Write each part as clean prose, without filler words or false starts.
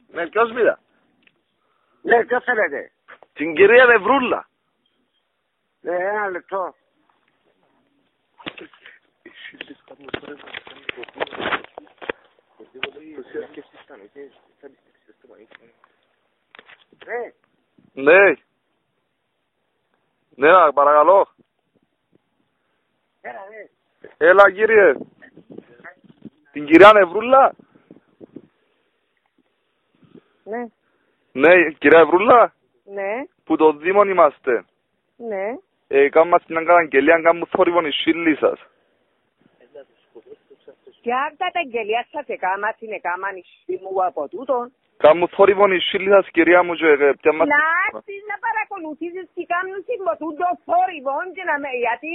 Ναι, ποιος μιλά? Ναι, ποιος θέλετε? Την κυρία Νευρούλα. Ναι, ένα λεπτό. Ναι. Ναι, παρακαλώ. Έλα, ναι. Έλα κύριε. Την κυρία Νευρούλα. Ναι, Ναι, κυρία Νευρούλα. ναι, Που το Δήμον είμαστε. ναι. Κάμμα στην καταγγελία, κάμου θόρυβον η σύλλη σας. Ποια καταγγελία σας έκαμα, την έκαμα νησί μου από τούτον. Κάμου θόρυβον η σύλλη σας, κυρία μου, και πια μας... Να έρθεις να παρακολουθήσεις τι κάνουν από τούτο θόρυβον και να με... Γιατί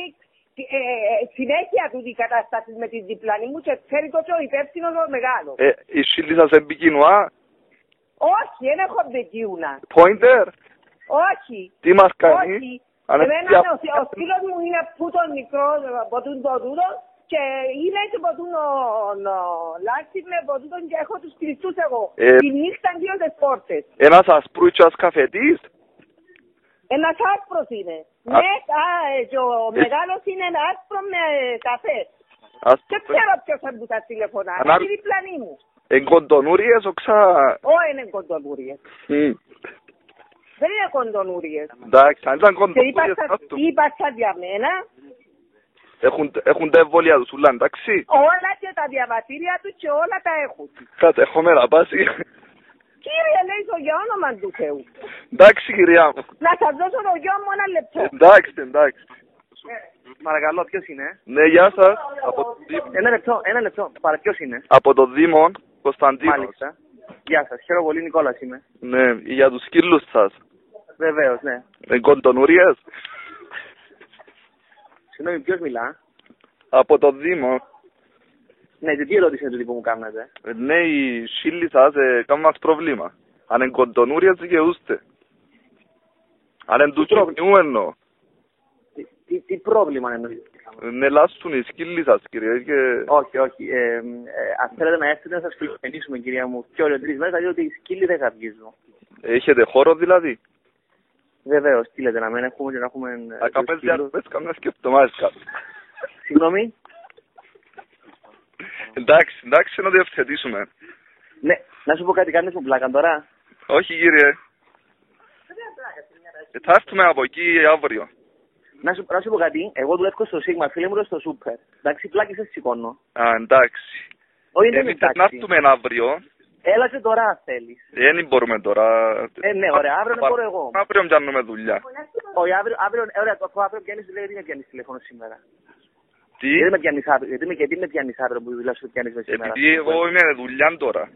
συνέχεια τούτη η κατάσταση με τη διπλανή μου και ξέρει τόσο υπεύθυνος ο μεγάλος. Η σύλλη σας επικοινωνά. Όχι, δεν έχω μπεκίουνα. Pointer. Όχι. Τι μας κάνει. Όχι. Εμένα ο φίλος μου είναι πούτον μικρό από τούτο τούτο και είναι και από τούτον λάξι με από τούτον και έχω τους κλειστούς εγώ. Τη νύχτα δύο τις πόρτες. Ένας ασπρούτσας καφετής. Ένας άσπρος είναι. Ναι, και ο μεγάλος είναι άσπρο με καφέ. Και ξέρω ποιος θα μου τα τηλεφωνά. Είναι η διπλανή μου. Κοντονούριες, Όχι, είναι κοντονούριες. Δεν είναι κοντονούριες. Εντάξει, αν ήταν κοντονούριες... Και είπα στα για μένα. Έχουν τα εμβόλια τους ούλα, εντάξει. Όλα και τα διαβατήρια του και όλα τα έχουν. Κάτε, έχω μέρα πάση. Κύριε, λέει το για όνομα του Θεού. Εντάξει, κυρία μου. Να σας δώσω το γιο μου ένα λεπτό. Εντάξει, εντάξει. Παρακαλώ, ποιος είναι? Ναι, γεια σας. Ένα λεπτό. Ποιος είναι? Από το Δήμο Κωνσταντίνος. Μάλιστα. Γεια σας. Χαίρομαι πολύ, Νικόλας είμαι. Ναι, για τους σκύλους σας. Βεβαίως, ναι. Κοντονούριες. Συγγνώμη, ποιος μιλά? Από το Δήμο. Ναι, τι ερώτηση είναι τούτη που μου κάνετε? Ναι, οι σύλλοι σας κάνουν μας πρόβλημα. Αν είναι κοντονούριες δικαιούστε. Αν είναι τους κοινού εννοώ. Τι πρόβλημα εννοείται? Ναι, λάστουν οι σκύλοι σας, κύριε. Όχι. Αν θέλετε να έρθετε να σας φιλοξενήσουμε, κυρία μου, και όλοι 3 μέρες, διότι οι σκύλοι δεν καυγίζουν. Έχετε χώρο δηλαδή? Βεβαίως, τι λέτε, να μην έχουμε και να έχουμε... Ακαπές διαρροπές, καμιά σκεφτομάδες κάτω. Συγγνώμη. Εντάξει, να διευθετήσουμε. Ναι, να σου πω κάτι, κάνεις μου πλάκα τώρα? Όχι, κύριε. Θα έρθουμε από εκεί αύριο. Να σου πω κάτι, εγώ δουλεύω στο Σίγμα, φίλε μου στο Σούπερ. Εντάξει, πλάκες σε σηκώνω. Α, εντάξει. Όχι, δεν είναι εντάξει. Να έρθουμε αύριο. Έλα και τώρα, αν θέλεις. Δεν μπορούμε τώρα. Ναι, ωραία, αύριο δεν μπορώ εγώ. Αύριο πιάνουμε δουλειά. Όχι, ωραία, το αύριο πιάνεις δουλειά, γιατί με πιάνεις τηλέφωνο σήμερα? Τι? Γιατί με πιάνεις αύριο που δουλειά σου πιάνεις με σήμερα? Επειδή εγώ είμαι δουλειά τώρα.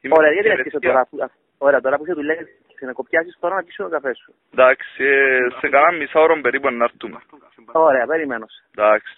Ωραία, γιατί να αρχίσω τώρα? Ωραία, τώρα που είσαι δουλειά, να κοπιάσεις τώρα να πεις τον καφέ σου. Εντάξει, σε κανένα μισά ώρα περίπου να έρθουμε. Ωραία, περιμένω. Εντάξει.